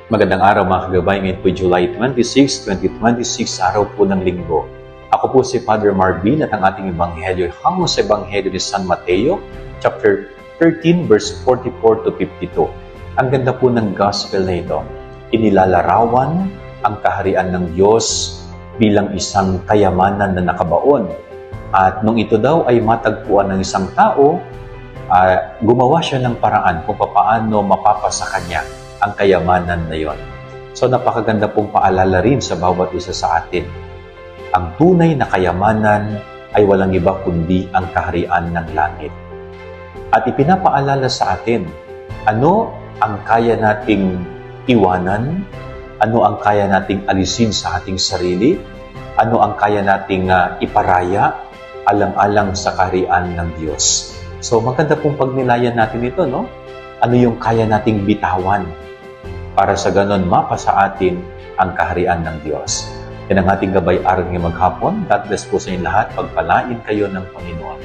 Magandang araw mga kagabay, ngayon po July 26, 2026, araw po ng linggo. Ako po si Father Marvin at ang ating ebanghelyo hango sa ebanghelyo ni San Mateo, chapter 13, verse 44 to 52. Ang ganda po ng gospel na ito. Inilalarawan ang kaharian ng Diyos bilang isang kayamanan na nakabaon. At nung ito daw ay matagpuan ng isang tao, gumawa siya ng paraan kung paano mapapasa kanya ang kayamanan na yon. So napakaganda pong paalala rin sa bawat isa sa atin. Ang tunay na kayamanan ay walang iba kundi ang kaharian ng langit. At ipinapaalala sa atin, ano ang kaya nating iwanan, ano ang kaya nating alisin sa ating sarili, ano ang kaya nating iparaya, alang-alang sa kaharian ng Diyos. So maganda pong pagnilayan natin ito, no? Ano yung kaya nating bitawan para sa ganon mapasa atin ang kaharian ng Diyos. Yan ang ating gabay-aral ngayong maghapon. God bless po sa inyo lahat. Pagpalain kayo ng Panginoon.